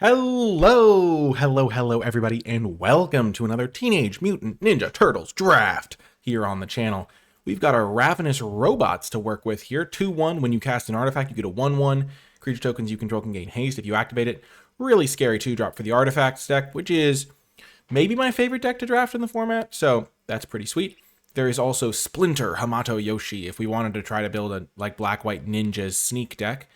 Hello, everybody, and welcome to another Teenage Mutant Ninja Turtles draft here on the channel. We've got our Ravenous Robots to work with here. 2-1, when you cast an artifact, you get a 1-1. Creature tokens you control can gain haste if you activate it. Really scary 2-drop for the artifacts deck, which is maybe my favorite deck to draft in the format, so that's pretty sweet. There is also Splinter Hamato Yoshi if we wanted to try to build a black-white ninjas sneak deck.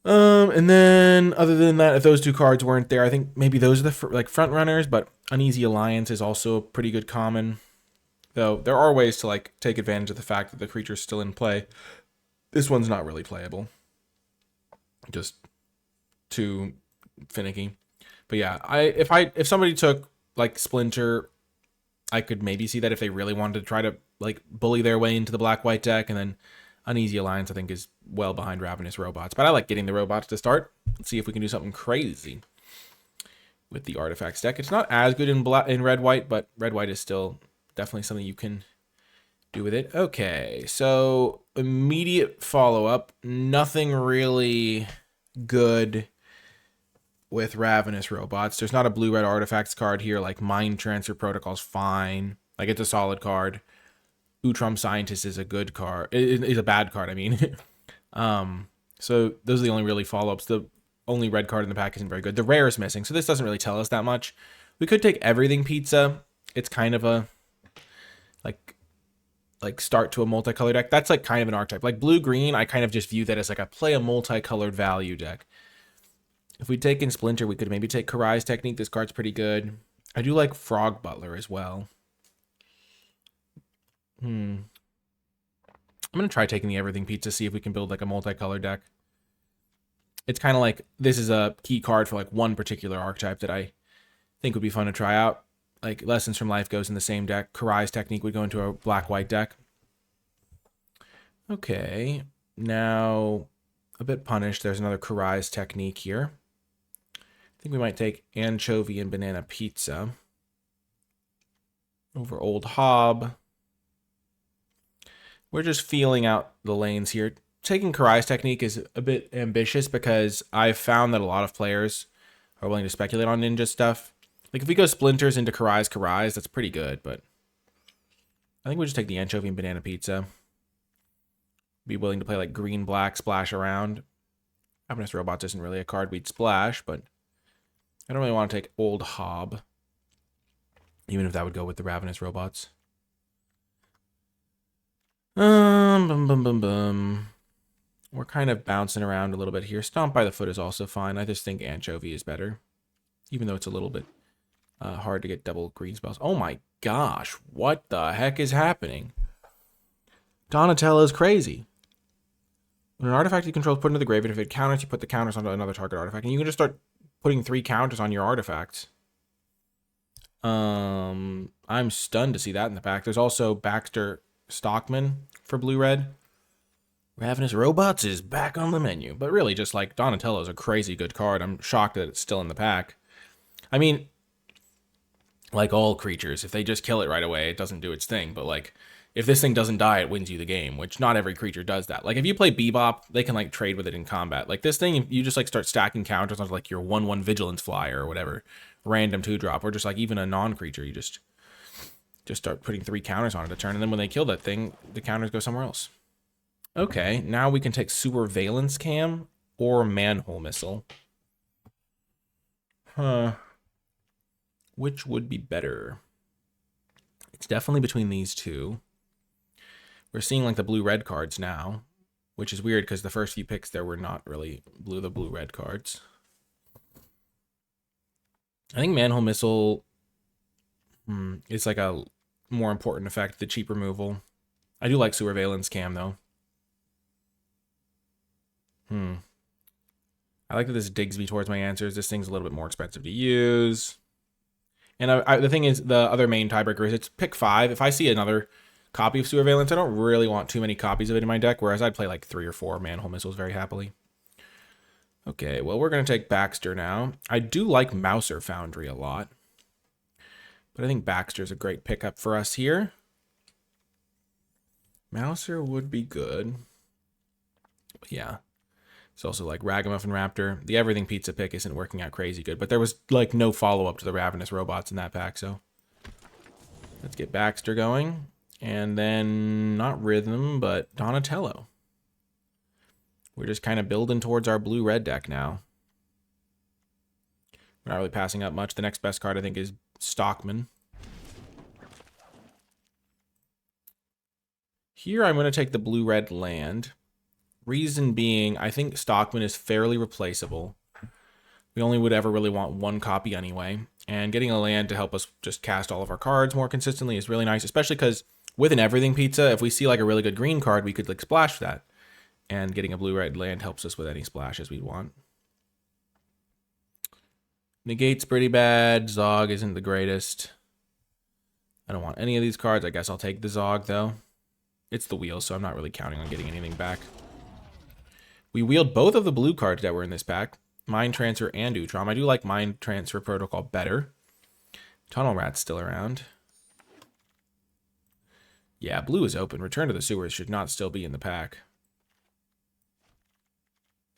And then other than that, if those two cards weren't there, I think maybe those are the front runners, but Uneasy Alliance is also a pretty good common. Though there are ways to take advantage of the fact that the creature's still in play. This one's not really playable. Just too finicky. But yeah, if somebody took Splinter, I could maybe see that if they really wanted to try to bully their way into the black-white deck, and then Uneasy Alliance, I think, is well behind Ravenous Robots. But I like getting the robots to start. Let's see if we can do something crazy with the artifacts deck. It's not as good in red-white, but red-white is still definitely something you can do with it. Okay, so immediate follow-up. Nothing really good with Ravenous Robots. There's not a blue-red artifacts card here. Mind Transfer Protocol's fine. It's a solid card. Utrom Scientist is a good card. Is a bad card, I mean. So those are the only really follow-ups. The only red card in the pack isn't very good. The rare is missing, so this doesn't really tell us that much. We could take Everything Pizza. It's kind of a start to a multicolored deck. That's kind of an archetype. Blue-green, I kind of just view that as a play a multicolored value deck. If we'd taken Splinter, we could maybe take Karai's Technique. This card's pretty good. I do like Frog Butler as well. I'm going to try taking the Everything Pizza, see if we can build a multicolored deck. It's kind of this is a key card for one particular archetype that I think would be fun to try out. Lessons from Life goes in the same deck. Karai's Technique would go into a black-white deck. Okay, now a bit punished. There's another Karai's Technique here. I think we might take Anchovy and Banana Pizza over Old Hob. We're just feeling out the lanes here. Taking Karai's Technique is a bit ambitious because I've found that a lot of players are willing to speculate on ninja stuff. If we go Splinters into Karai's, that's pretty good, but I think we'll just take the Anchovy and Banana Pizza. Be willing to play green-black, splash around. Ravenous Robots isn't really a card we'd splash, but I don't really want to take Old Hob, even if that would go with the Ravenous Robots. We're kind of bouncing around a little bit here. Stomp by the Foot is also fine. I just think Anchovy is better, even though it's a little bit hard to get double green spells. Oh my gosh, what the heck is happening? Donatello's crazy. When an artifact you control is put into the graveyard, if it counters, you put the counters onto another target artifact, and you can just start putting 3 counters on your artifacts. I'm stunned to see that in the pack. There's also Baxter Stockman for blue-red. Ravenous Robots is back on the menu. But really, just Donatello is a crazy good card. I'm shocked that it's still in the pack. I mean, like all creatures, if they just kill it right away, it doesn't do its thing. But if this thing doesn't die, it wins you the game, which not every creature does that. If you play Bebop, they can trade with it in combat. This thing, you just start stacking counters on your 1/1 Vigilance Flyer or whatever, random 2-drop, or just even a non-creature, you just start putting 3 counters on it a turn, and then when they kill that thing, the counters go somewhere else. Okay, now we can take Surveillance Cam or Manhole Missile. Which would be better? It's definitely between these two. We're seeing the blue-red cards now, which is weird because the first few picks there were not really the blue-red cards. I think Manhole Missile is a more important effect, the cheap removal. I do like Surveillance Cam, though. I like that this digs me towards my answers. This thing's a little bit more expensive to use. And the thing is, the other main tiebreaker is it's pick 5. If I see another copy of Surveillance, I don't really want too many copies of it in my deck, whereas I'd play 3 or 4 Manhole Missiles very happily. Okay, well, we're going to take Baxter now. I do like Mouser Foundry a lot, but I think Baxter's a great pickup for us here. Mouser would be good. But yeah, It's also like Ragamuffin Raptor. The Everything Pizza pick isn't working out crazy good, but there was like no follow-up to the Ravenous Robots in that pack, so let's get Baxter going. And then, not Rhythm, but Donatello. We're just kind of building towards our blue-red deck now. We're not really passing up much. The next best card, I think, is Stockman. Here, I'm going to take the blue-red land. Reason being, I think Stockman is fairly replaceable. We only would ever really want one copy anyway. And getting a land to help us just cast all of our cards more consistently is really nice, especially because with an Everything Pizza, if we see like a really good green card, we could like splash that. And getting a blue-red land helps us with any splashes we want. Negate's pretty bad. Zog isn't the greatest. I don't want any of these cards. I guess I'll take the Zog, though. It's the wheel, so I'm not really counting on getting anything back. We wheeled both of the blue cards that were in this pack. Mind Transfer and Utrom. I do like Mind Transfer Protocol better. Tunnel Rat's still around. Yeah, blue is open. Return to the Sewers should not still be in the pack.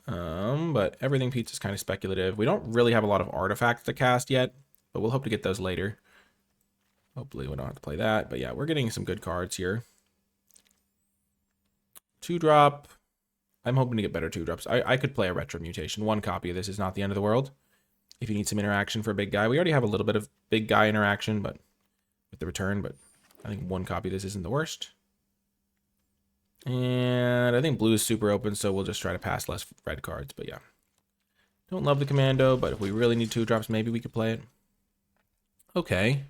But Everything Pizza is kind of speculative. We don't really have a lot of artifacts to cast yet, but we'll hope to get those later. Hopefully we don't have to play that. But yeah, we're getting some good cards here. 2-drop. I'm hoping to get better 2-drops. I could play a Retro Mutation. One copy of this is not the end of the world. If you need some interaction for a big guy. We already have a little bit of big guy interaction, but with the return, but I think one copy of this isn't the worst. And I think blue is super open, so we'll just try to pass less red cards, but yeah. Don't love the Commando, but if we really need 2-drops, maybe we could play it. Okay.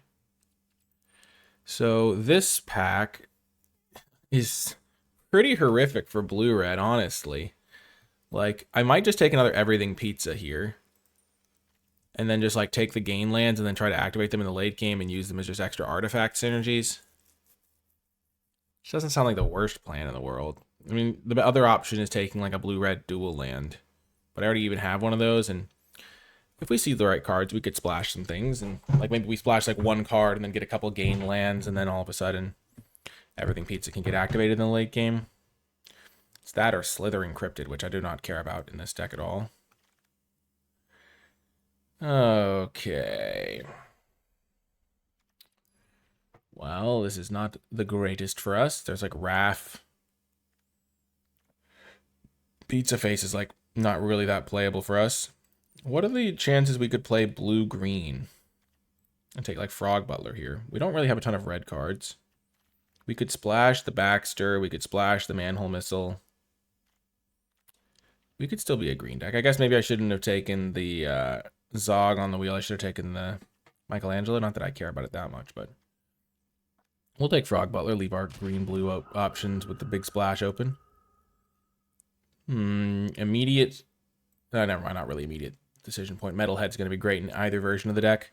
So this pack is pretty horrific for blue-red, honestly. Like, I might just take another Everything Pizza here. And then just, like, take the gain lands and then try to activate them in the late game and use them as just extra artifact synergies. Which doesn't sound like the worst plan in the world. I mean, the other option is taking, like, a blue-red dual land. But I already even have one of those, and if we see the right cards, we could splash some things. And, like, maybe we splash, like, one card and then get a couple gain lands, and then all of a sudden, Everything Pizza can get activated in the late game. It's that or Slithering Cryptid, which I do not care about in this deck at all. Okay. Well, this is not the greatest for us. There's like Raph. Pizza Face is like not really that playable for us. What are the chances we could play blue-green? And take like Frog Butler here. We don't really have a ton of red cards. We could splash the Baxter. We could splash the Manhole Missile. We could still be a green deck. I guess maybe I shouldn't have taken the Zog on the wheel. I should have taken the Michelangelo. Not that I care about it that much, but we'll take Frog Butler. Leave our green-blue options with the big splash open. Immediate. Never mind. Not really immediate decision point. Metalhead's going to be great in either version of the deck.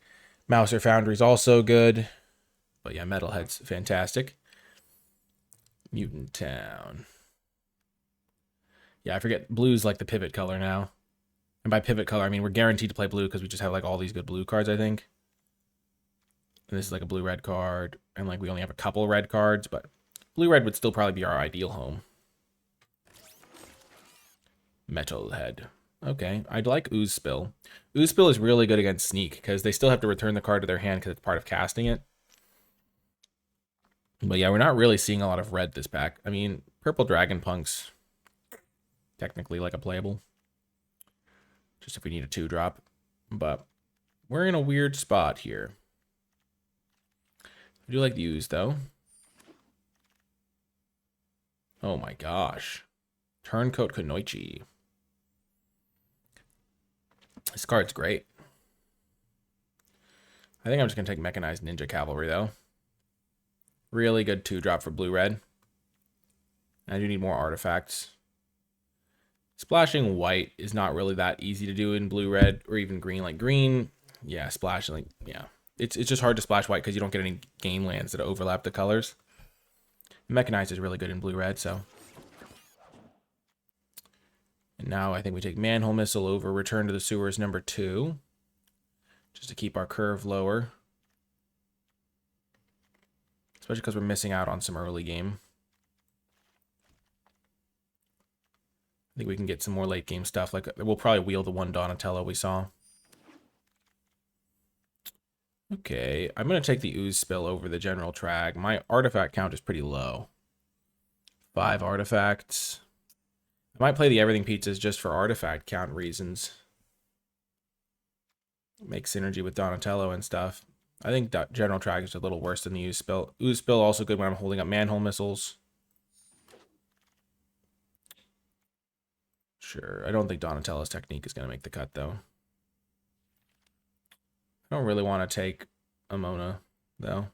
Mouser Foundry's also good. But yeah, Metalhead's fantastic. Mutant Town. Yeah, I forget. Blue's like the pivot color now. And by pivot color, I mean we're guaranteed to play blue because we just have like all these good blue cards, I think. And this is like a blue-red card. And like we only have a couple red cards, but blue-red would still probably be our ideal home. Metalhead. Okay, I'd like Ooze Spill. Ooze Spill is really good against Sneak because they still have to return the card to their hand because it's part of casting it. But yeah, we're not really seeing a lot of red this pack. I mean, Purple Dragon Punk's technically like a playable. Just if we need a 2-drop. But we're in a weird spot here. I do like the Ooze, though. Oh my gosh. Turncoat Kunoichi. This card's great. I think I'm just going to take Mechanized Ninja Cavalry, though. Really good 2-drop for blue-red. I do need more artifacts. Splashing white is not really that easy to do in blue-red or even green. Like green, yeah, splashing, like, yeah. It's just hard to splash white because you don't get any game lands that overlap the colors. Mechanized is really good in blue-red, so. And now I think we take Manhole Missile over Return to the Sewers #2. Just to keep our curve lower. Especially because we're missing out on some early game. I think we can get some more late game stuff. Like, we'll probably wheel the one Donatello we saw. Okay, I'm going to take the Ooze Spill over the General Trag. My artifact count is pretty low. 5 artifacts. I might play the Everything Pizzas just for artifact count reasons. Make synergy with Donatello and stuff. I think General Trag is a little worse than the Ooze Spill. Ooze Spill also good when I'm holding up Manhole Missiles. Sure, I don't think Donatello's technique is going to make the cut, though. I don't really want to take Amona, though.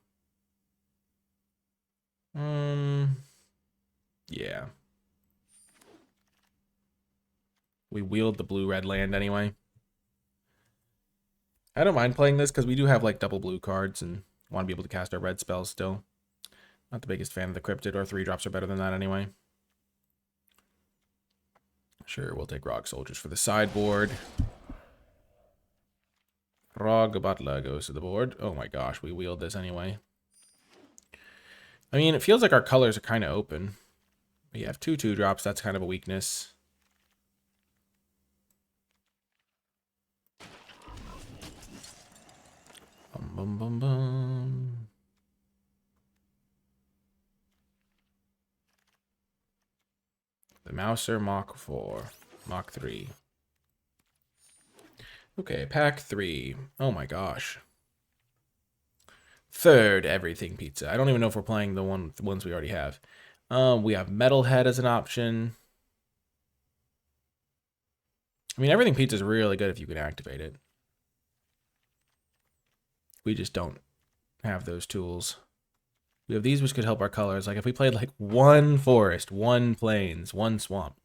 Yeah. We wield the blue-red land anyway. I don't mind playing this because we do have like double blue cards and want to be able to cast our red spells still. Not the biggest fan of the Cryptid, or 3-drops are better than that anyway. Sure, we'll take Rock Soldiers for the sideboard. Rog Butler goes to the board. Oh my gosh, we wield this anyway. I mean, it feels like our colors are kind of open. We have 2-2-drops, that's kind of a weakness. Bum, bum, bum, bum. The Mouser, Mach 4. Mach 3. Okay, pack 3. Oh my gosh. Third Everything Pizza. I don't even know if we're playing the ones we already have. We have Metalhead as an option. I mean, Everything Pizza is really good if you can activate it. We just don't have those tools. We have these which could help our colors. Like if we played like 1 forest, 1 plains, 1 swamp.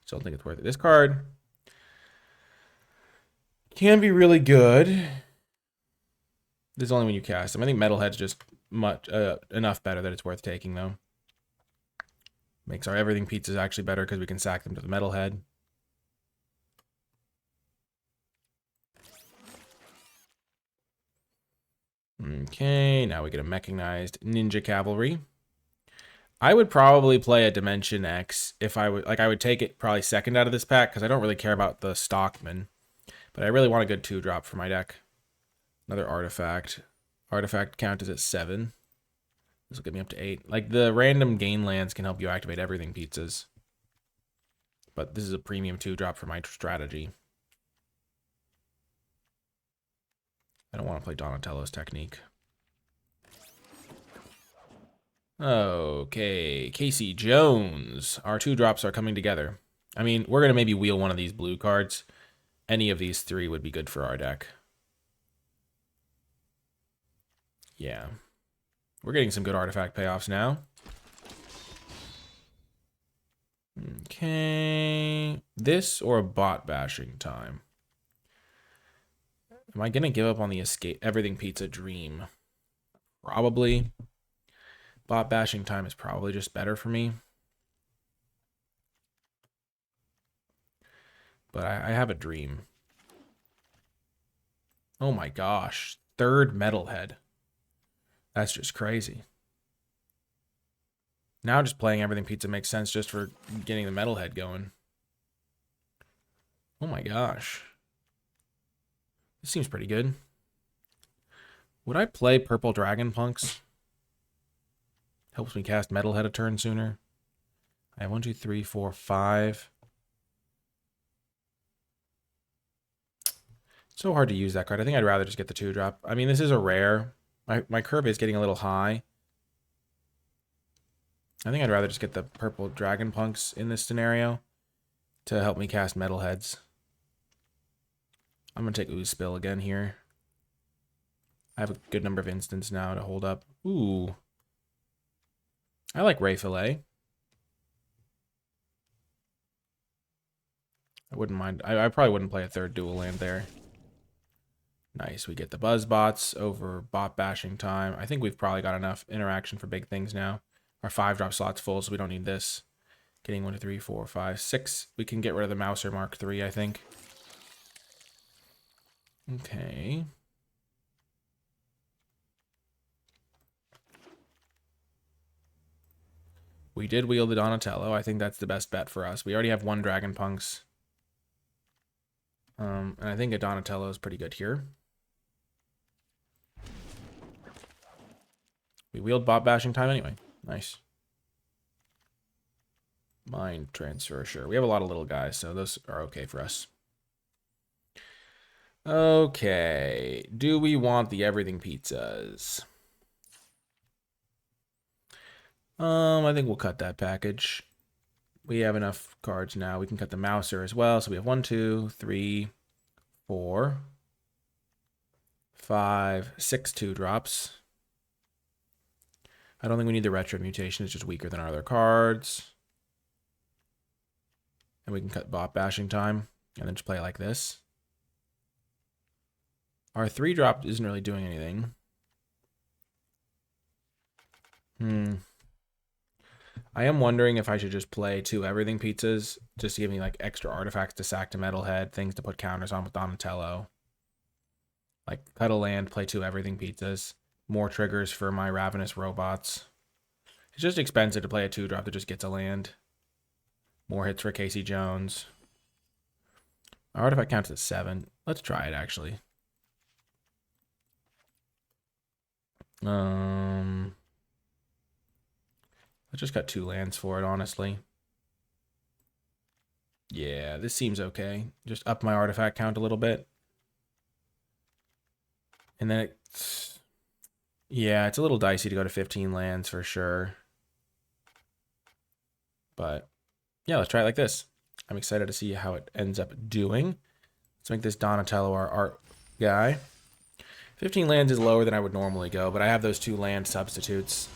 So I don't think it's worth it. This card can be really good. This is only when you cast them. I think Metalhead's just much enough better that it's worth taking though. Makes our Everything Pizzas actually better because we can sack them to the Metalhead. Okay, now we get a mechanized Ninja Cavalry. I would probably play a Dimension X if I would, like I would take it probably second out of this pack because I don't really care about the Stockman. But I really want a good 2-drop for my deck. Another artifact. Artifact count is at 7. This will get me up to 8. Like the random gain lands can help you activate Everything Pizzas. But this is a premium 2-drop for my strategy. I don't want to play Donatello's technique. Okay, Casey Jones. Our 2-drops are coming together. I mean, we're going to maybe wheel one of these blue cards. Any of these 3 would be good for our deck. Yeah. We're getting some good artifact payoffs now. Okay. This or a bot bashing time? Am I going to give up on the Everything Pizza dream? Probably. Bot bashing time is probably just better for me. But I have a dream. Oh my gosh. 3rd Metalhead. That's just crazy. Now just playing Everything Pizza makes sense just for getting the Metalhead going. Oh my gosh. This seems pretty good. Would I play Purple Dragon Punks? Helps me cast Metalhead a turn sooner. I have 1, 2, 3, 4, 5. So hard to use that card. I think I'd rather just get the 2-drop. I mean, this is a rare. My curve is getting a little high. I think I'd rather just get the Purple Dragon Punks in this scenario to help me cast Metalheads. I'm going to take Ooze Spill again here. I have a good number of instants now to hold up. Ooh. I like Ray Fillet. I wouldn't mind. I probably wouldn't play a 3rd dual land there. Nice. We get the Buzz Bots over bot bashing time. I think we've probably got enough interaction for big things now. Our 5-drop slot's full, so we don't need this. Getting 1, 2, 3, 4, 5, 6. We can get rid of the Mouser Mark 3, I think. Okay. We did wheel the Donatello. I think that's the best bet for us. We already have 1 Dragon Punks. And I think a Donatello is pretty good here. We wheeled Bot Bashing Time anyway. Nice. Mind Transfer, sure. We have a lot of little guys, so those are okay for us. Okay. Do we want the everything pizzas? I think we'll cut that package. We have enough cards now. We can cut the Mouser as well. So we have 1, 2, 3, 4, 5, 6 2-drops. I don't think we need the Retro Mutation. It's just weaker than our other cards. And we can cut Bot Bashing Time and then just play it like this. Our 3-drop isn't really doing anything. I am wondering if I should just play 2 everything pizzas just to give me like extra artifacts to sack to Metalhead, things to put counters on with Donatello. Like cut a land, play 2 everything pizzas, more triggers for my Ravenous Robots. It's just expensive to play a 2-drop that just gets a land. More hits for Casey Jones. Our artifact counts at 7. Let's try it actually. I just got 2 lands for it, honestly. Yeah, this seems okay. Just up my artifact count a little bit. And then it's... Yeah, it's a little dicey to go to 15 lands for sure. But, yeah, let's try it like this. I'm excited to see how it ends up doing. Let's make this Donatello our art guy. 15 lands is lower than I would normally go, but I have those 2 land substitutes.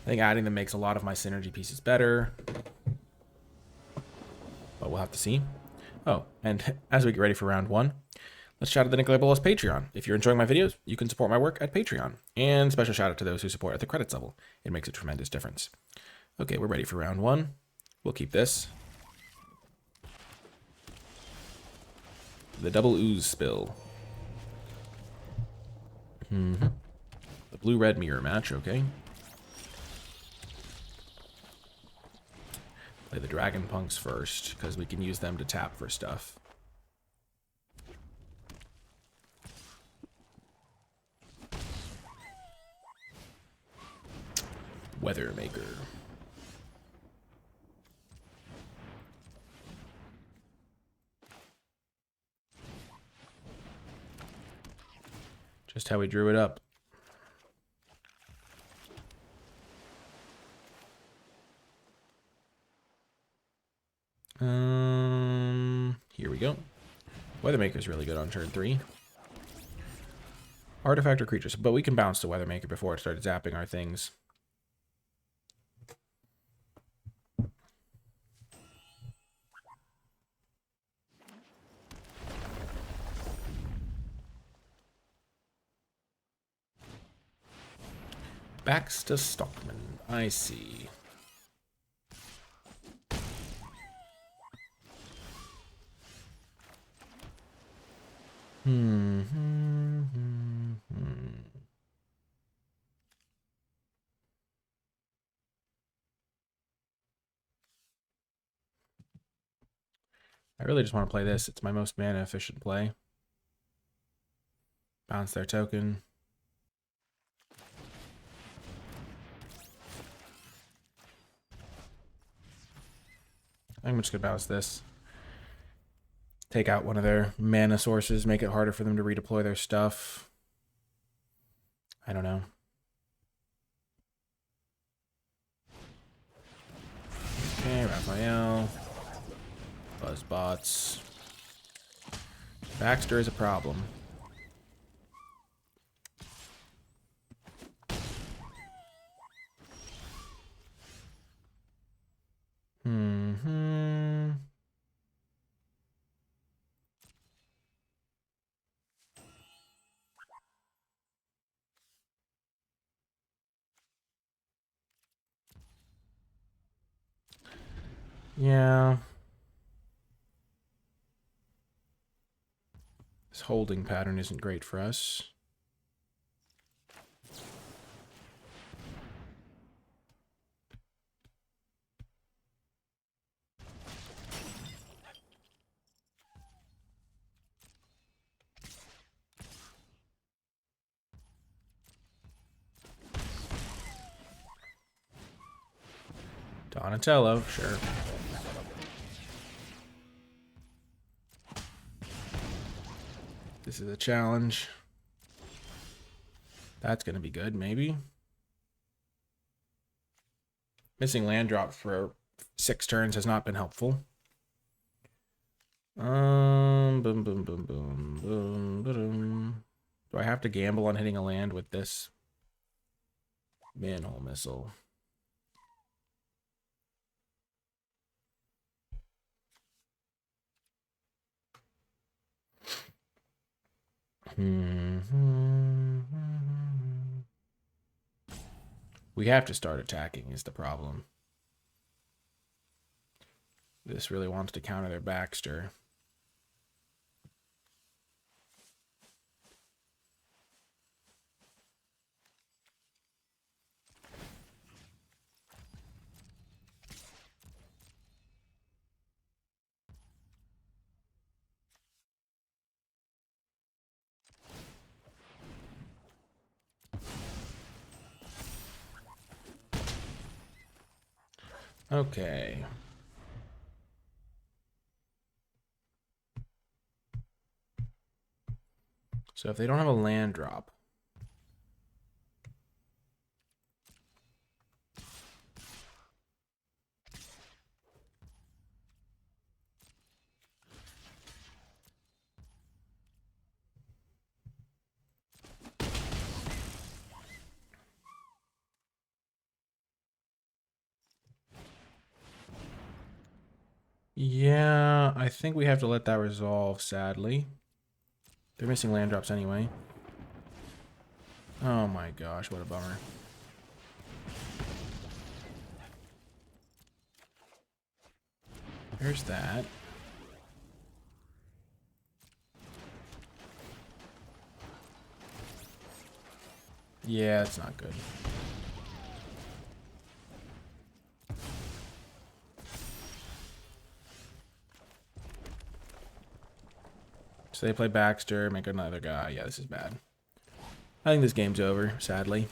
I think adding them makes a lot of my synergy pieces better. But we'll have to see. Oh, and as we get ready for round 1, let's shout out the NicolaiBolas Patreon. If you're enjoying my videos, you can support my work at Patreon. And special shout out to those who support at the credits level. It makes a tremendous difference. Okay, we're ready for round 1. We'll keep this. The double ooze spill. The blue-red mirror match, okay. Play the Dragon Punks first, because we can use them to tap for stuff. Weathermaker. Just how we drew it up. Here we go. Weathermaker's really good on turn 3. Artifact or creatures, but we can bounce the Weathermaker before it started zapping our things. Baxter Stockman, I see. I really just want to play this. It's my most mana efficient play. Bounce their token. I'm just gonna bounce this. Take out one of their mana sources, make it harder for them to redeploy their stuff. I don't know. Okay, Raphael. Buzzbots. Baxter is a problem. Yeah. This holding pattern isn't great for us. Donatello, sure. This is a challenge. That's going to be good, maybe. Missing land drop for 6 turns has not been helpful. Boom, boom, boom, boom, boom, boom. Do I have to gamble on hitting a land with this manhole missile? We have to start attacking is the problem. This really wants to counter their Baxter. Okay. So if they don't have a land drop, yeah, I think we have to let that resolve, sadly. They're missing land drops anyway. Oh my gosh, what a bummer. There's that. Yeah, that's not good. So they play Baxter, make another guy. Yeah, this is bad. I think this game's over, sadly.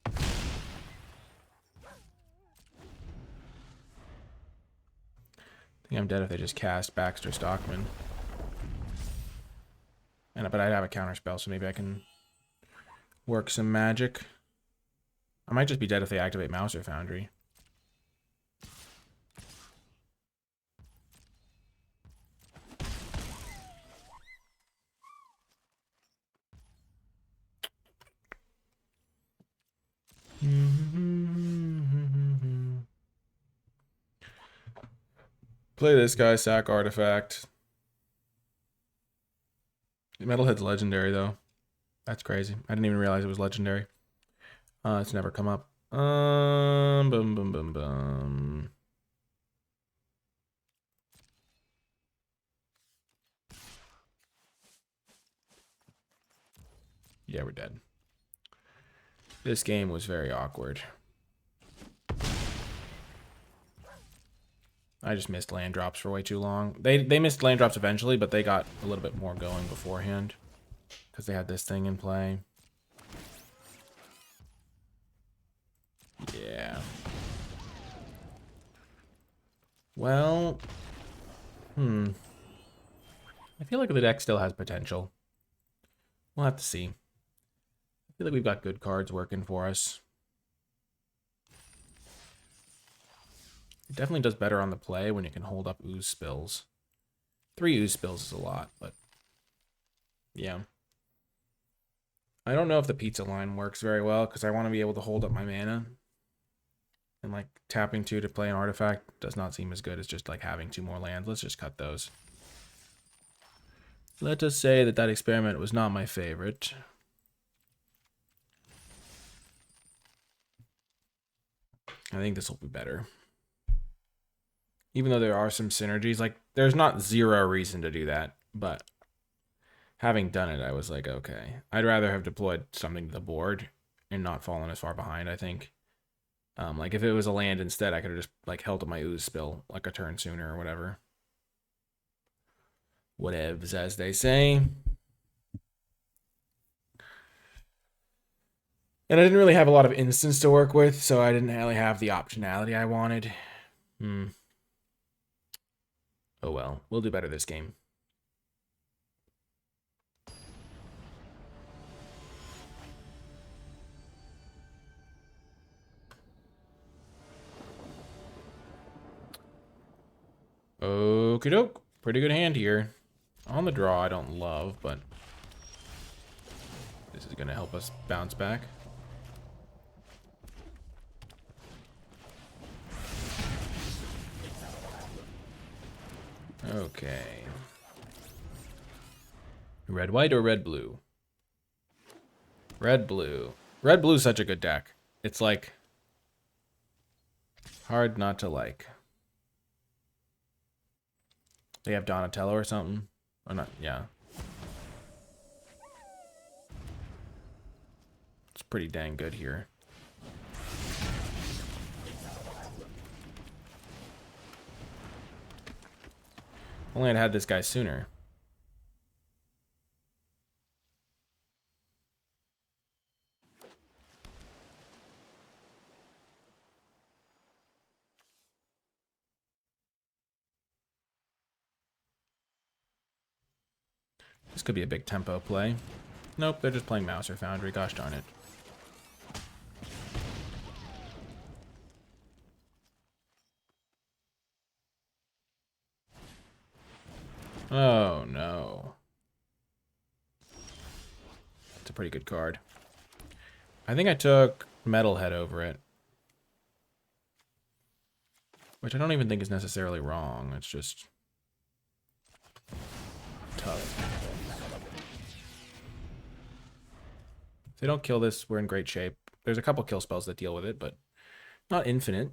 I think I'm dead if they just cast Baxter Stockman. But I'd have a counter spell, so maybe I can work some magic. I might just be dead if they activate Mouser Foundry. Play this guy, sack artifact. Metalhead's legendary, though. That's crazy. I didn't even realize it was legendary. It's never come up. Boom, boom, boom, boom. Yeah, we're dead. This game was very awkward. I just missed land drops for way too long. They missed land drops eventually, but they got a little bit more going beforehand because they had this thing in play. Yeah. Well, I feel like the deck still has potential. We'll have to see. I feel like we've got good cards working for us. It definitely does better on the play when you can hold up ooze spills. 3 ooze spills is a lot, but yeah. I don't know if the pizza line works very well because I want to be able to hold up my mana. And like tapping 2 to play an artifact does not seem as good as just like having 2 more lands. Let's just cut those. Let us say that that experiment was not my favorite. I think this will be better. Even though there are some synergies, like there's not 0 reason to do that, but having done it, I was like, okay. I'd rather have deployed something to the board and not fallen as far behind, I think. Like if it was a land instead, I could have just like held up my ooze spill like a turn sooner or whatever. Whatevs, as they say. And I didn't really have a lot of instants to work with, so I didn't really have the optionality I wanted. Oh well, we'll do better this game. Okie doke. Pretty good hand here. On the draw, I don't love, but this is going to help us bounce back. Okay. Red, white, or red, blue? Red, blue. Red, blue is such a good deck. It's like hard not to like. They have Donatello or something. Or not, yeah. It's pretty dang good here. Only I'd had this guy sooner. This could be a big tempo play. Nope, they're just playing Mouse or Foundry. Gosh darn it. Oh, no. It's a pretty good card. I think I took Metalhead over it. Which I don't even think is necessarily wrong. It's just tough. If they don't kill this, we're in great shape. There's a couple kill spells that deal with it, but not infinite.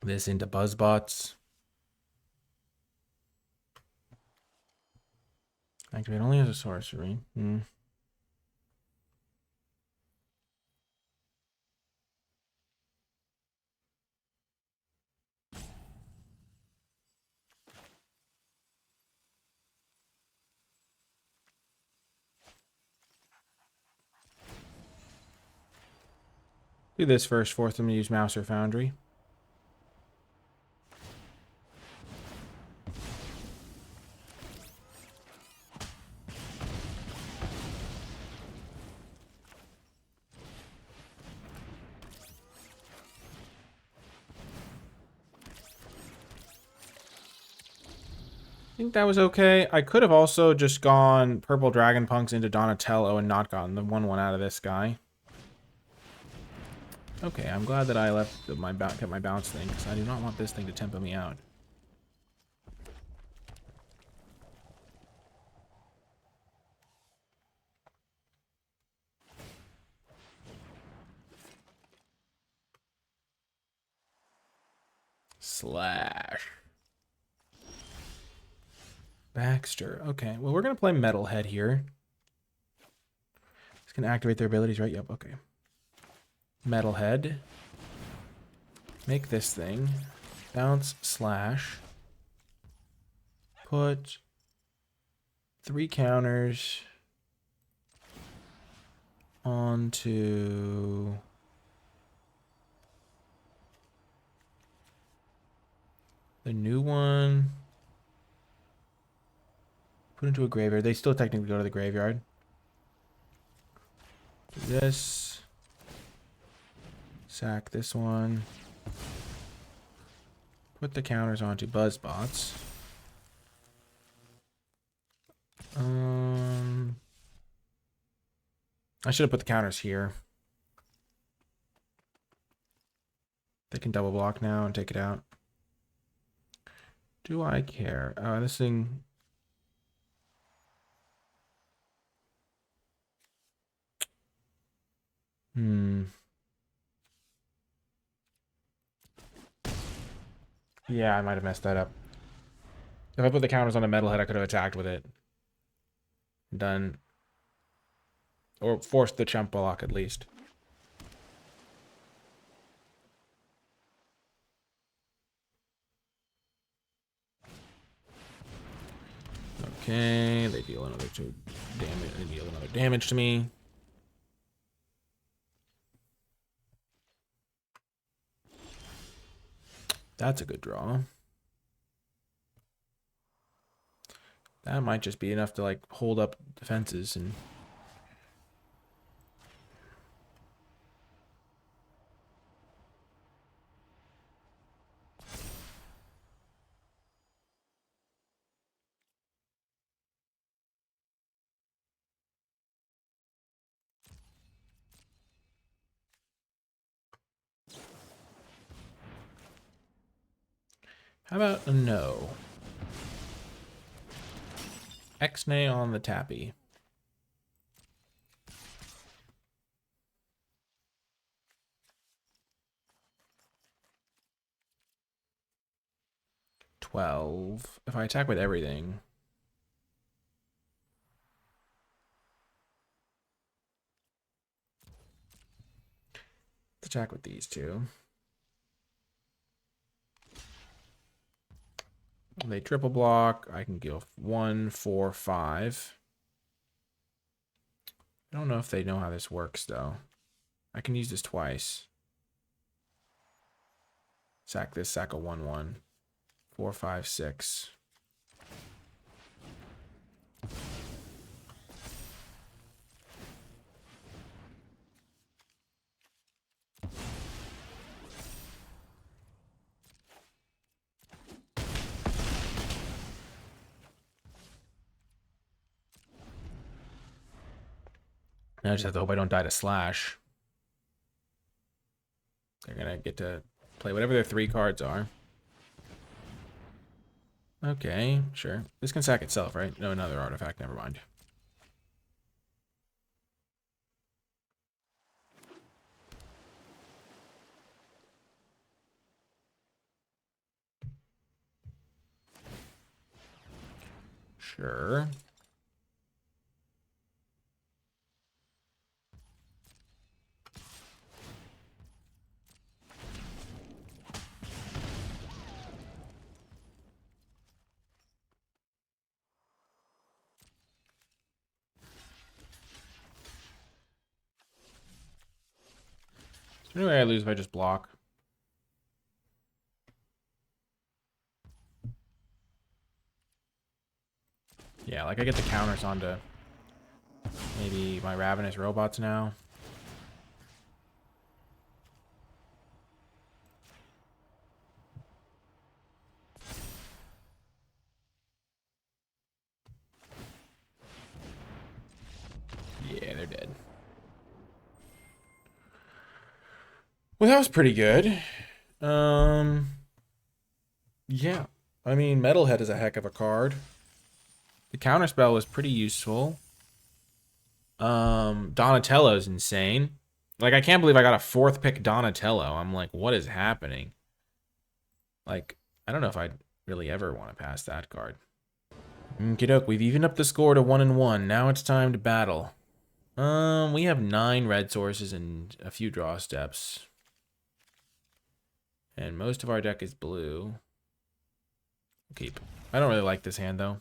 This into Buzzbots. Activate only as a sorcery. Do this first, force them to use Mouse or Foundry. I think that was okay. I could have also just gone Purple Dragon Punks into Donatello and not gotten the 1/1 out of this guy. Okay, I'm glad that I kept my bounce thing, because I do not want this thing to tempo me out. Slash. Baxter. Okay, well, we're going to play Metalhead here. It's going to activate their abilities, right? Yep, okay. Metalhead. Make this thing. Bounce, slash. Put 3 counters onto the new one. Put into a graveyard. They still technically go to the graveyard. Do this. Sack this one. Put the counters onto Buzzbots. I should have put the counters here. They can double block now and take it out. Do I care? This thing... Yeah, I might have messed that up. If I put the counters on a metalhead, I could have attacked with it. Done. Or forced the chump block at least. Okay, they deal another 2 damage. They deal another damage to me. That's a good draw. That might just be enough to like hold up defenses and. How about a no? X-nay on the tappy. $12. If I attack with everything. Let's attack with these two. They triple block. I can go 1, 4, 5. I don't know if they know how this works, though. I can use this twice. Sack this, sack a 1, 1. 4, 5, 6. Now I just have to hope I don't die to slash. They're gonna get to play whatever their 3 cards are. Okay, sure. This can sack itself, right? No, another artifact. Never mind. Sure. Anyway, I lose if I just block. Yeah, like I get the counters onto maybe my Ravenous Robots now. Yeah, they're dead. Well, that was pretty good. Yeah. I mean, Metalhead is a heck of a card. The counterspell was pretty useful. Donatello's insane. Like, I can't believe I got a 4th pick Donatello. I'm like, what is happening? Like, I don't know if I'd really ever want to pass that card. Okey-doke, we've evened up the score to 1-1. Now it's time to battle. We have 9 red sources and a few draw steps. And most of our deck is blue. Keep. I don't really like this hand, though.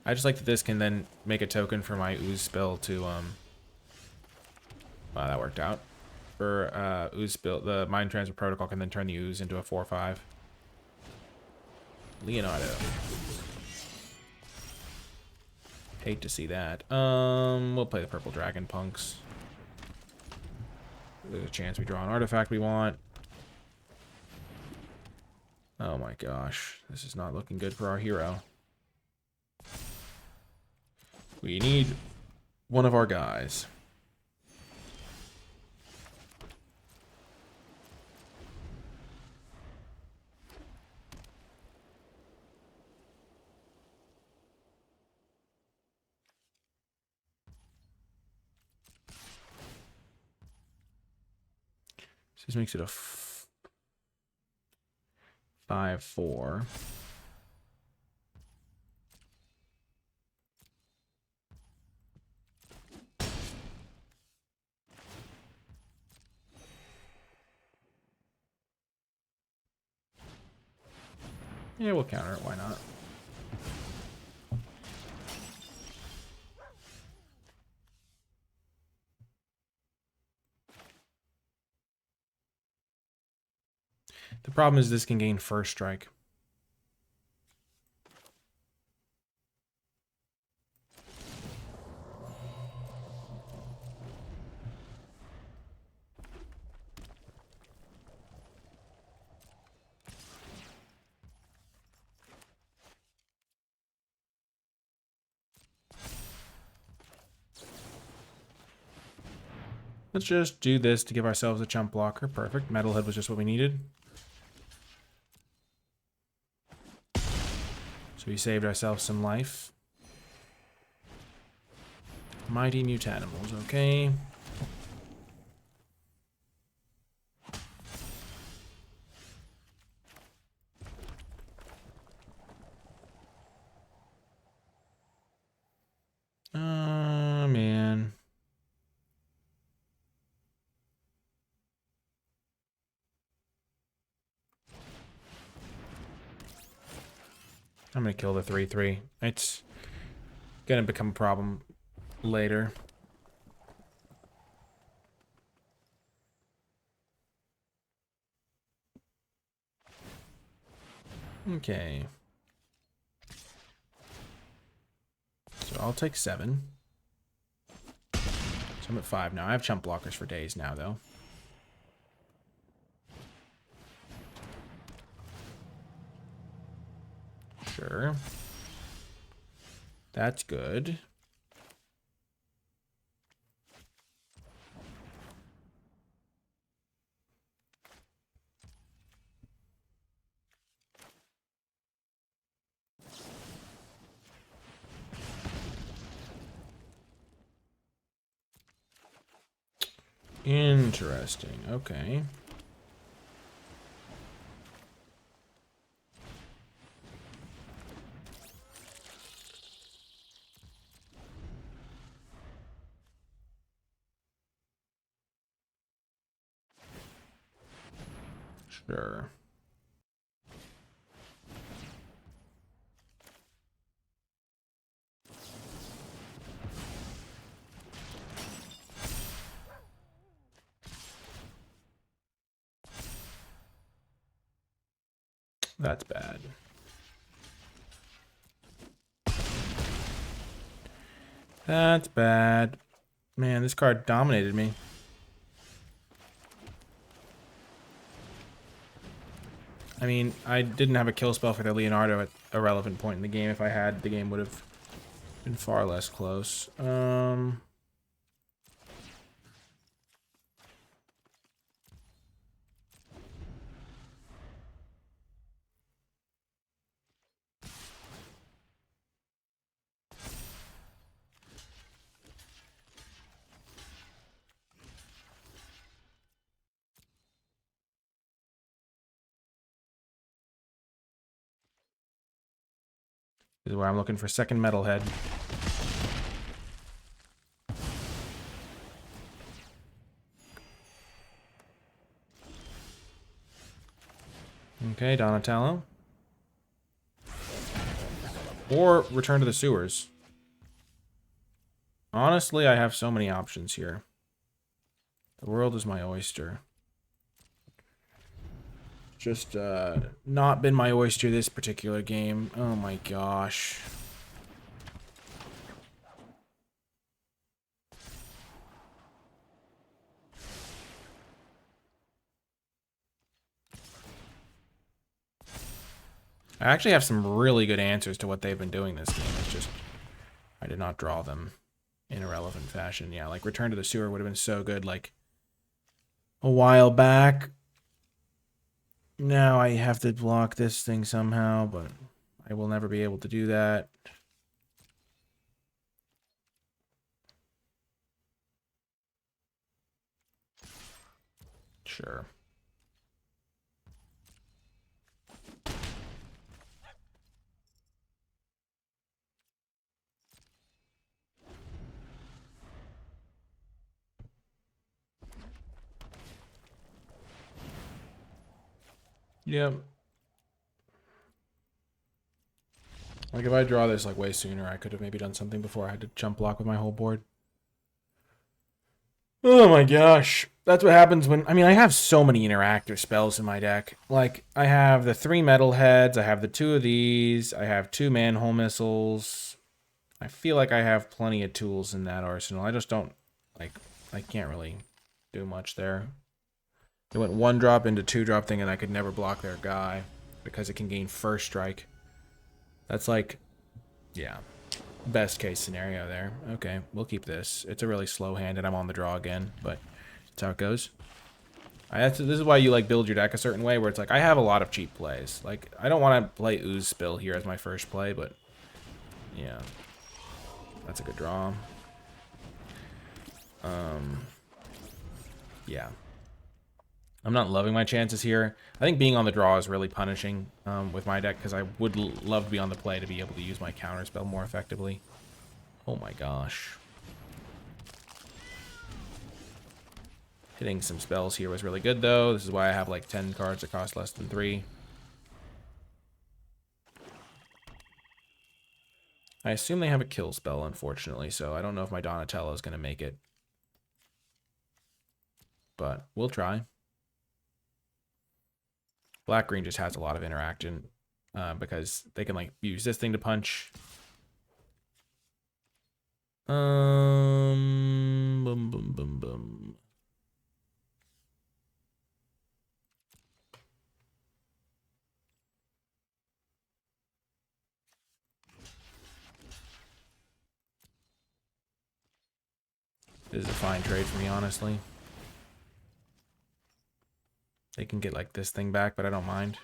I just like that this can then make a token for my ooze spell to, Wow, that worked out. For, ooze spell, the Mind Transfer Protocol can then turn the ooze into a 4/5. Leonardo. Hate to see that. We'll play the Purple Dragon Punks. There's a chance we draw an artifact we want. Oh my gosh. This is not looking good for our hero. We need one of our guys. So this makes it a 5/4. Yeah, we'll counter it. Why not? The problem is this can gain first strike. Let's just do this to give ourselves a chump blocker. Perfect. Metalhead was just what we needed. So we saved ourselves some life. Mighty Mutanimals, okay. Man. I'm gonna kill the 3/3. It's gonna become a problem later. Okay. So I'll take 7. So I'm at 5 now. I have chump blockers for days now, though. Sure. That's good. Interesting. Okay. Sure. That's bad. That's bad. Man, this card dominated me. I mean, I didn't have a kill spell for the Leonardo at a relevant point in the game. If I had, the game would have been far less close. This is where I'm looking for second Metalhead. Okay, Donatello. Or Return to the Sewers. Honestly, I have so many options here. The world is my oyster. Just not been my oyster this particular game. Oh my gosh. I actually have some really good answers to what they've been doing this game. It's just I did not draw them in a relevant fashion. Yeah, like Return to the Sewer would have been so good like a while back. Now I have to block this thing somehow, but I will never be able to do that. Sure. Yep. Like, if I draw this, like, way sooner, I could have maybe done something before I had to jump block with my whole board. Oh my gosh. That's what happens when... I mean, I have so many interactive spells in my deck. Like, I have the 3 metal heads, I have the 2 of these, I have 2 manhole missiles. I feel like I have plenty of tools in that arsenal. I just don't... Like, I can't really do much there. They went 1-drop into 2-drop thing, and I could never block their guy because it can gain first strike. That's like, yeah, best case scenario there. Okay, we'll keep this. It's a really slow hand, and I'm on the draw again, but that's how it goes. This is why you like build your deck a certain way, where it's like, I have a lot of cheap plays. Like, I don't want to play Ooze Spill here as my first play, but yeah, that's a good draw. Yeah. I'm not loving my chances here. I think being on the draw is really punishing with my deck, because I would love to be on the play to be able to use my counterspell more effectively. Oh my gosh. Hitting some spells here was really good, though. This is why I have like 10 cards that cost less than 3. I assume they have a kill spell, unfortunately, so I don't know if my Donatello is going to make it. But we'll try. Black-green just has a lot of interaction because they can like use this thing to punch. Boom, boom, boom, boom. This is a fine trade for me, honestly. They can get like this thing back, but I don't mind.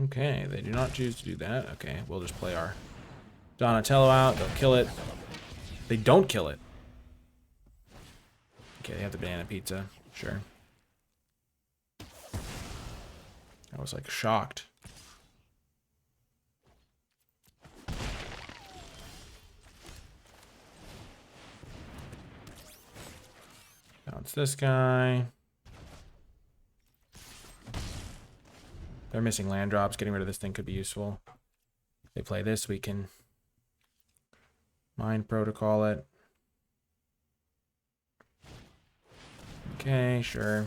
Okay, they do not choose to do that. Okay, we'll just play our Donatello out. They'll kill it. They don't kill it. Okay, they have the banana pizza. Sure. I was like shocked. Bounce this guy. They're missing land drops. Getting rid of this thing could be useful. If they play this, we can Mind Protocol it. Okay, sure.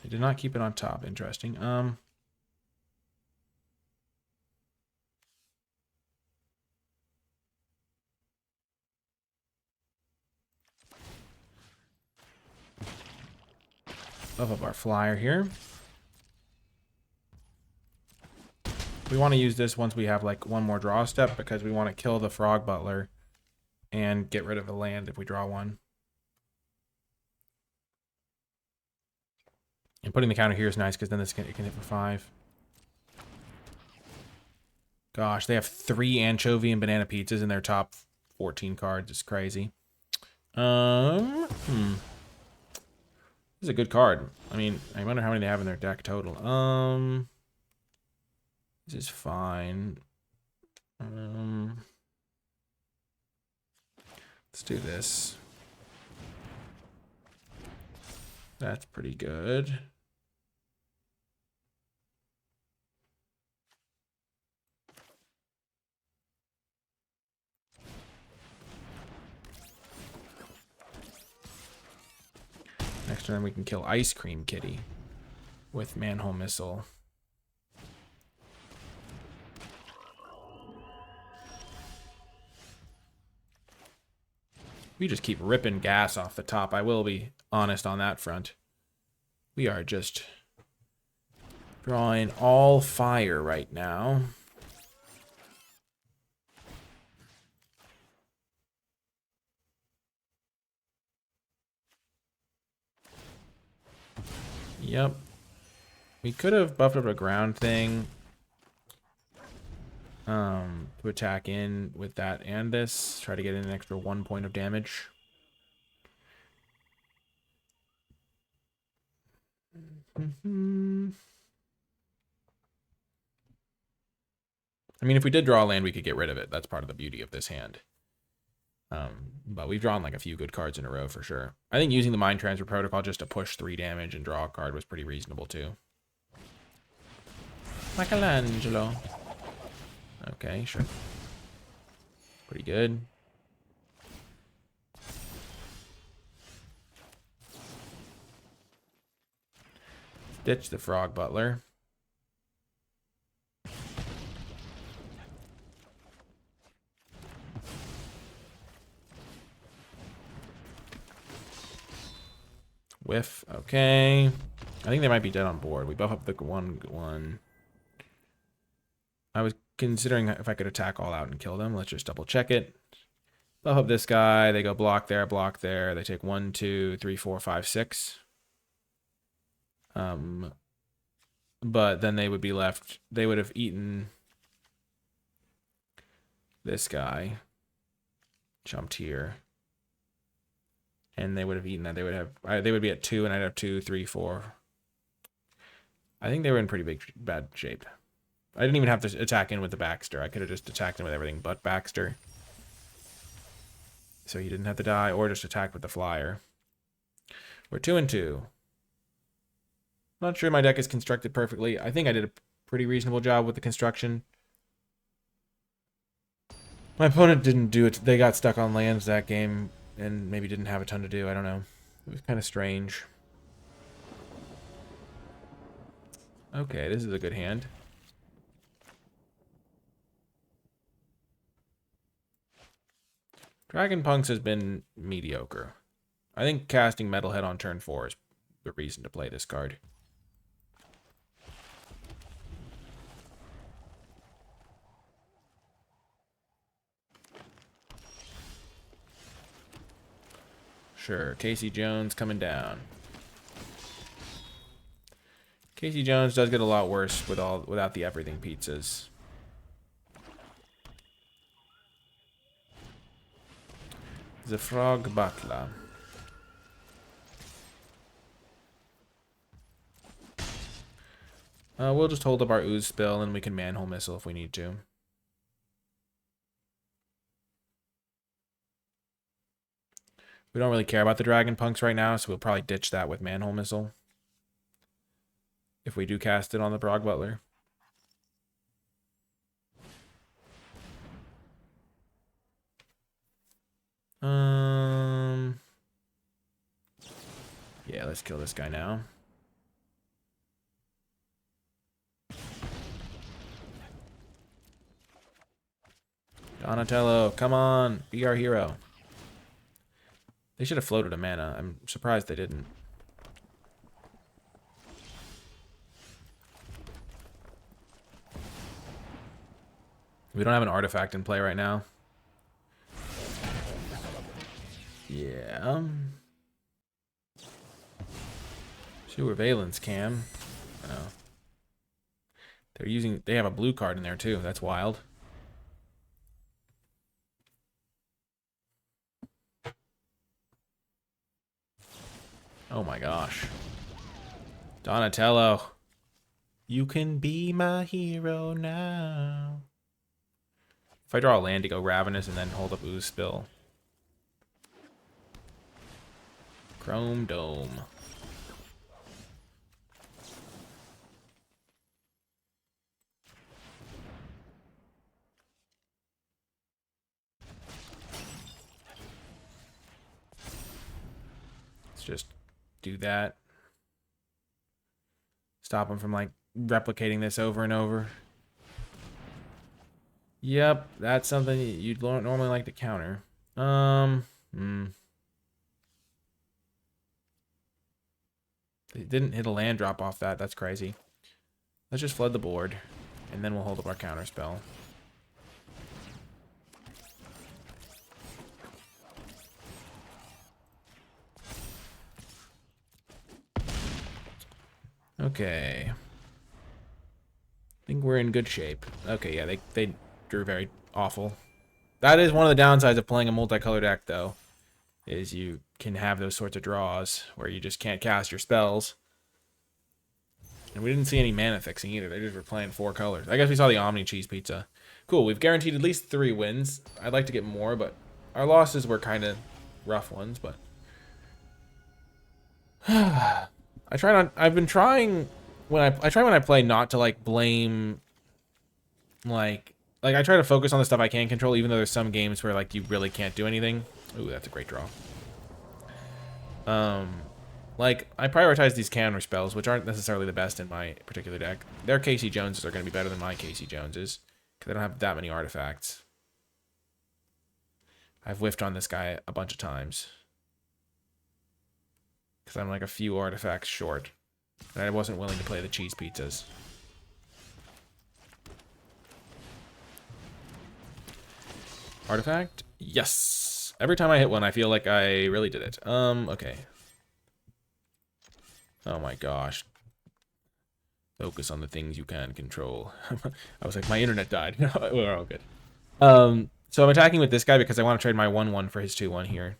They did not keep it on top. Interesting. Buff up our flyer here. We want to use this once we have like one more draw step, because we want to kill the Frog Butler and get rid of the land if we draw one. And putting the counter here is nice, because then it can hit for 5. Gosh, they have 3 anchovy and banana pizzas in their top 14 cards. It's crazy. This is a good card. I mean, I wonder how many they have in their deck total. This is fine. Let's do this. That's pretty good. Next turn we can kill Ice Cream Kitty with Manhole Missile. We just keep ripping gas off the top. I will be honest on that front. We are just Drawing all fire right now. Yep. We could have buffed up a ground thing. To attack in with that and this. Try to get in an extra 1 point of damage. I mean, if we did draw a land, we could get rid of it. That's part of the beauty of this hand. But we've drawn like a few good cards in a row for sure. I think using the Mind Transfer Protocol just to push 3 damage and draw a card was pretty reasonable too. Michelangelo. Okay, sure. Pretty good. Ditch the Frog Butler. Whiff. Okay. I think they might be dead on board. We buff up the 1/1. I was considering if I could attack all out and kill them. Let's just double check it. Buff up this guy. They go block there, block there. They take 1, 2, 3, 4, 5, 6. But then they would be left. They would have eaten this guy. Jumped here. And they would have eaten that. They would have. They would be at 2, and I'd have 2, 3, 4. I think they were in pretty bad shape. I didn't even have to attack in with the Baxter. I could have just attacked him with everything but Baxter. So he didn't have to die, or just attack with the flyer. We're 2 and 2. Not sure my deck is constructed perfectly. I think I did a pretty reasonable job with the construction. My opponent didn't do it. They got stuck on lands that game and maybe didn't have a ton to do. I don't know. It was kind of strange. Okay, this is a good hand. Dragon Punks has been mediocre. I think casting Metalhead on turn 4 is the reason to play this card. Sure, Casey Jones coming down. Casey Jones does get a lot worse without the everything pizzas. The Frog Butler. We'll just hold up our Ooze Spill and we can Manhole Missile if we need to. We don't really care about the Dragon Punks right now, so we'll probably ditch that with Manhole Missile. If we do cast it on the Frog Butler. Yeah, let's kill this guy now. Donatello, come on, be our hero. They should have floated a mana. I'm surprised they didn't. We don't have an artifact in play right now. Yeah. Sure, Valence Cam. Oh. They have a blue card in there too. That's wild. Oh my gosh. Donatello. You can be my hero now. If I draw a land to go Ravenous and then hold up Ooze Spill. Chrome Dome. Let's just do that. Stop him from like replicating this over and over. Yep, that's something you'd normally like to counter. They didn't hit a land drop off that. That's crazy. Let's just flood the board, and then we'll hold up our counter spell. Okay. I think we're in good shape. Okay, yeah, they drew very awful. That is one of the downsides of playing a multicolor deck, though, is you can have those sorts of draws where you just can't cast your spells. And we didn't see any mana fixing either. They just were playing 4 colors. I guess we saw the Omni Cheese Pizza. Cool, we've guaranteed at least 3 wins. I'd like to get more, but our losses were kind of rough ones, but... I've been trying when I play not to like blame like I try to focus on the stuff I can control, even though there's some games where like you really can't do anything. Ooh, that's a great draw. Like I prioritize these counter spells, which aren't necessarily the best in my particular deck. Their Casey Joneses are going to be better than my Casey Joneses because they don't have that many artifacts. I've whiffed on this guy a bunch of times. Because I'm like a few artifacts short. And I wasn't willing to play the cheese pizzas. Artifact? Yes! Every time I hit one, I feel like I really did it. Okay. Oh my gosh. Focus on the things you can control. I was like, my internet died. No, we're all good. So I'm attacking with this guy because I want to trade my 1/1 for his 2/1 here.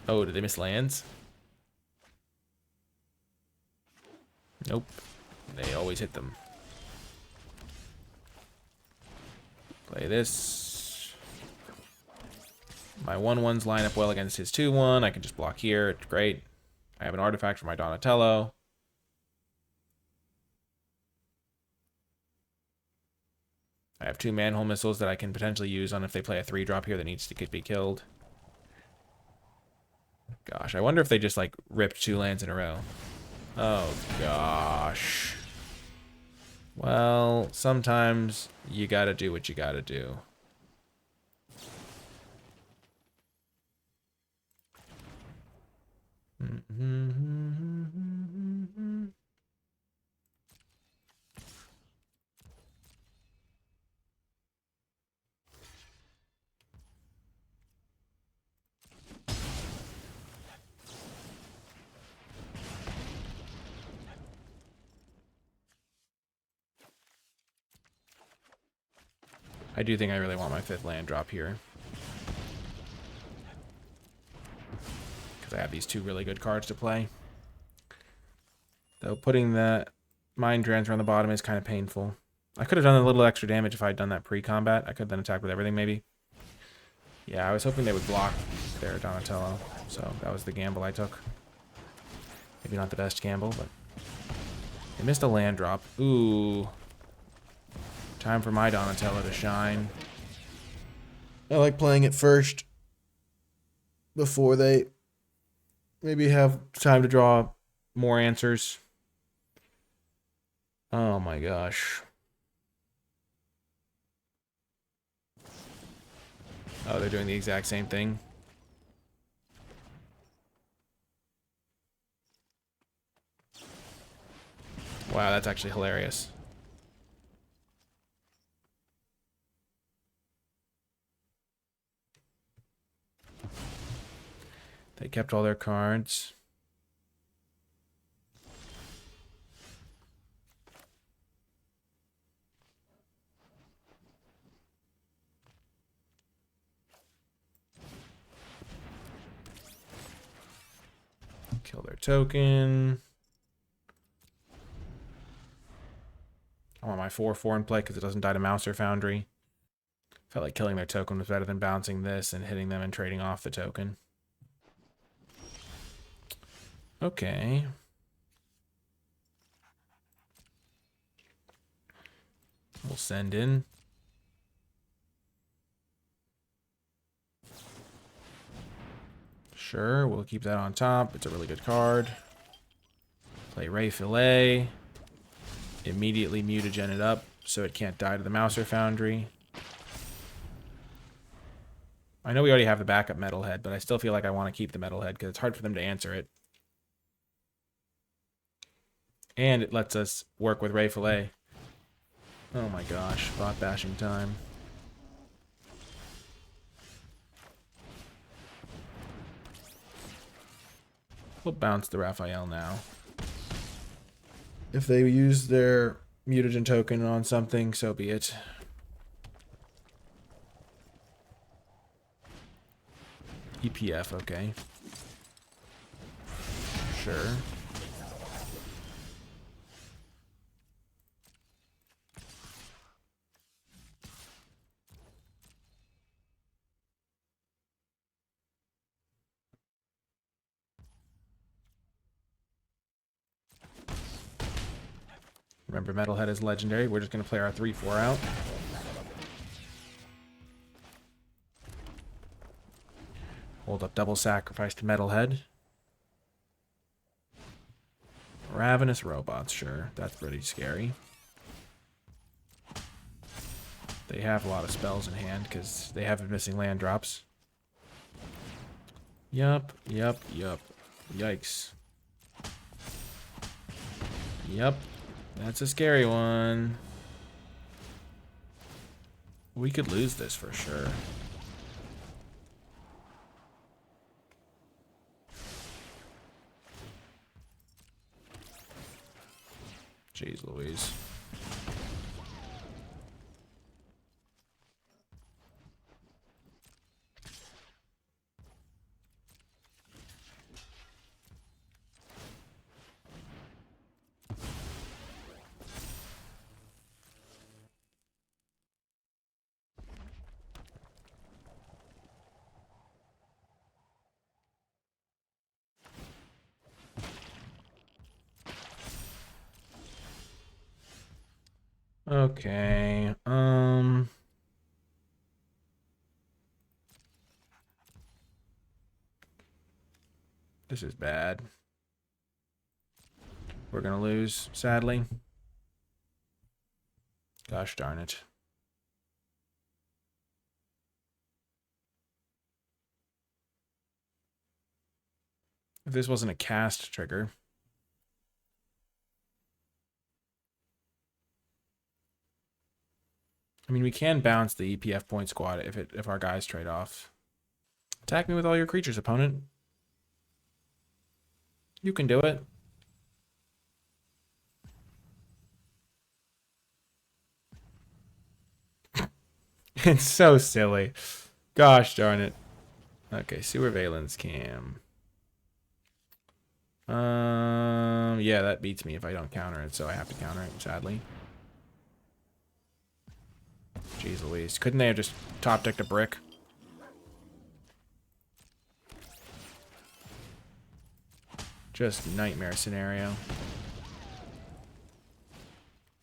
Oh, did they miss lands? Nope. They always hit them. Play this. My 1/1s line up well against his 2/1. I can just block here. It's great. I have an artifact for my Donatello. I have 2 manhole missiles that I can potentially use on if they play a 3-drop here that needs to be killed. Gosh, I wonder if they just, like, ripped 2 lands in a row. Oh, gosh. Well, sometimes you gotta do what you gotta do. I do think I really want my 5th land drop here. Because I have these 2 really good cards to play. Though putting that Mind Transfer on the bottom is kind of painful. I could have done a little extra damage if I had done that pre-combat. I could have then attacked with everything, maybe. Yeah, I was hoping they would block their Donatello. So that was the gamble I took. Maybe not the best gamble, but... They missed a land drop. Ooh... Time for my Donatello to shine. I like playing it first before they maybe have time to draw more answers. Oh my gosh. Oh, they're doing the exact same thing. Wow, that's actually hilarious. They kept all their cards. Kill their token. I want my 4/4 in play because it doesn't die to Mouse or Foundry. Felt like killing their token was better than bouncing this and hitting them and trading off the token. Okay. We'll send in. Sure, we'll keep that on top. It's a really good card. Play Ray Fillet. Immediately mutagen it up so it can't die to the Mouser Foundry. I know we already have the backup Metalhead, but I still feel like I want to keep the Metalhead because it's hard for them to answer it. And it lets us work with Ray Fillet. Oh my gosh, bot bashing time. We'll bounce the Raphael now. If they use their mutagen token on something, so be it. EPF, okay. Sure. Remember, Metalhead is legendary. We're just going to play our 3-4 out. Hold up double sacrifice to Metalhead. Ravenous robots, sure. That's pretty scary. They have a lot of spells in hand because they have been missing land drops. Yup, yup, yup. Yikes. Yup. That's a scary one. We could lose this for sure. Jeez Louise. Okay, this is bad. We're gonna lose, sadly. Gosh darn it. If this wasn't a cast trigger. I mean, we can bounce the EPF point squad if our guys trade off. Attack me with all your creatures, opponent. You can do it. It's so silly. Gosh darn it. Okay, Sewer Valence Cam. Yeah, that beats me if I don't counter it, so I have to counter it, sadly. Jeez Louise. Couldn't they have just top-decked a brick? Just nightmare scenario.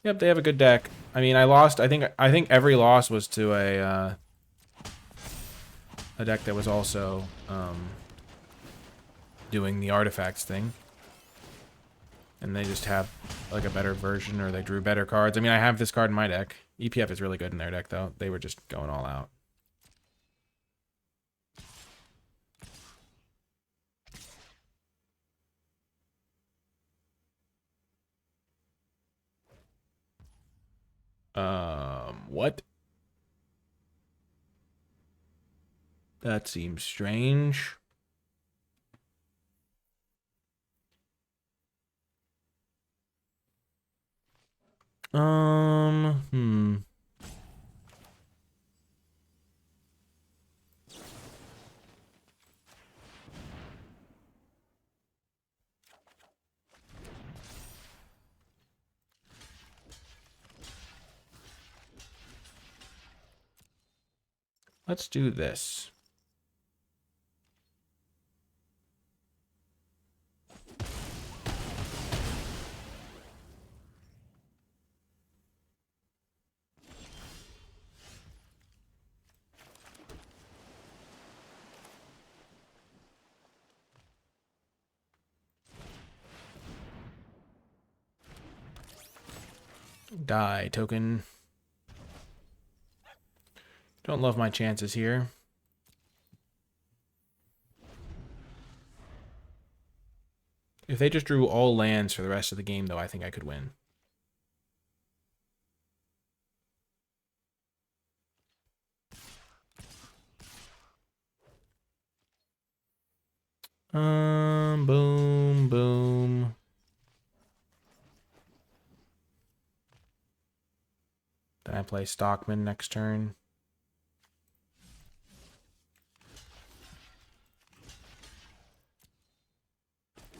Yep, they have a good deck. I mean, I lost. I think every loss was to a deck that was also doing the artifacts thing, and they just have like a better version, or they drew better cards. I mean, I have this card in my deck. EPF is really good in their deck, though. They were just going all out. What? That seems strange. Hmm. Let's do this. Die token. Don't love my chances here. If they just drew all lands for the rest of the game, though, I think I could win. Boom, boom. Then I play Stockman next turn.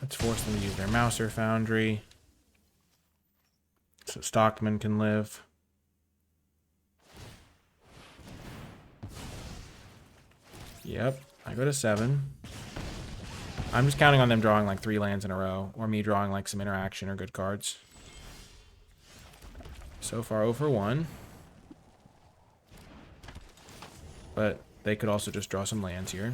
Let's force them to use their Mouser Foundry. So Stockman can live. Yep, I go to 7. I'm just counting on them drawing like 3 lands in a row, or me drawing like some interaction or good cards. So far 0 for 1. But they could also just draw some lands here.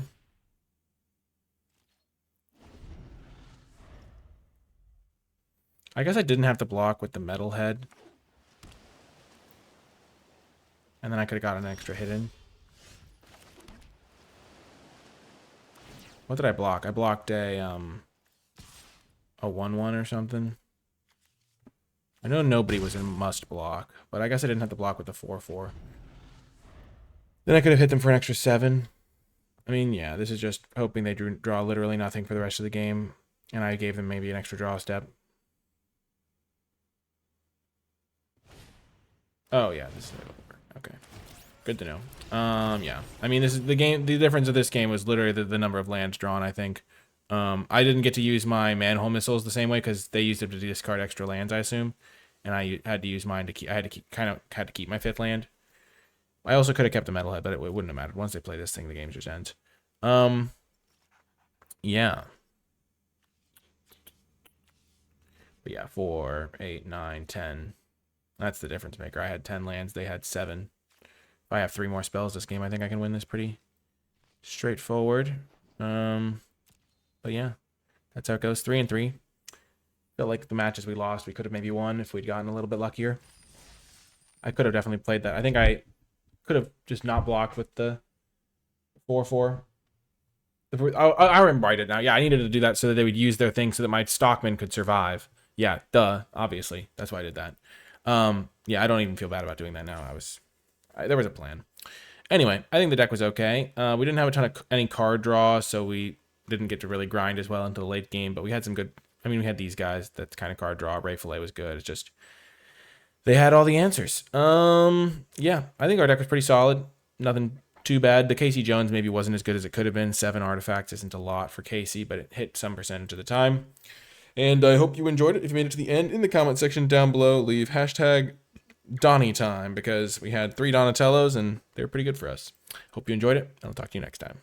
I guess I didn't have to block with the Metalhead. And then I could have got an extra hit in. What did I block? I blocked a 1/1 or something. I know nobody was in must block, but I guess I didn't have to block with the 4/4. Then I could have hit them for an extra 7. I mean, yeah, this is just hoping they draw literally nothing for the rest of the game, and I gave them maybe an extra draw step. Oh yeah, this is okay. Good to know. Yeah. I mean, this is the game. The difference of this game was literally the number of lands drawn, I think. I didn't get to use my manhole missiles the same way because they used them to discard extra lands, I assume, and I had to use mine to keep. I had to keep my 5th land. I also could have kept the Metalhead, but it wouldn't have mattered. Once they play this thing, the game just ends. Yeah. But yeah, 4, 8, 9, 10. That's the difference maker. I had 10 lands. They had 7. If I have 3 more spells this game, I think I can win this pretty straightforward. But yeah, that's how it goes. 3-3. Felt like the matches we lost, we could have maybe won if we'd gotten a little bit luckier. I could have definitely played that. I think I could have just not blocked with the 4/4. I remember I did now. Yeah, I needed to do that so that they would use their thing so that my Stockman could survive. Yeah, duh. Obviously, that's why I did that. Yeah, I don't even feel bad about doing that now. There was a plan. Anyway, I think the deck was okay. We didn't have a ton of any card draw, so we didn't get to really grind as well into the late game. But we had some good. I mean, we had these guys. That's kind of card draw. Ray Fillet was good. It's just they had all the answers. Yeah, I think our deck was pretty solid. Nothing too bad. The Casey Jones maybe wasn't as good as it could have been. 7 artifacts isn't a lot for Casey, but it hit some percentage of the time. And I hope you enjoyed it. If you made it to the end, in the comment section down below, leave hashtag Donnie time, because we had 3 Donatellos and they were pretty good for us. Hope you enjoyed it, and I'll talk to you next time.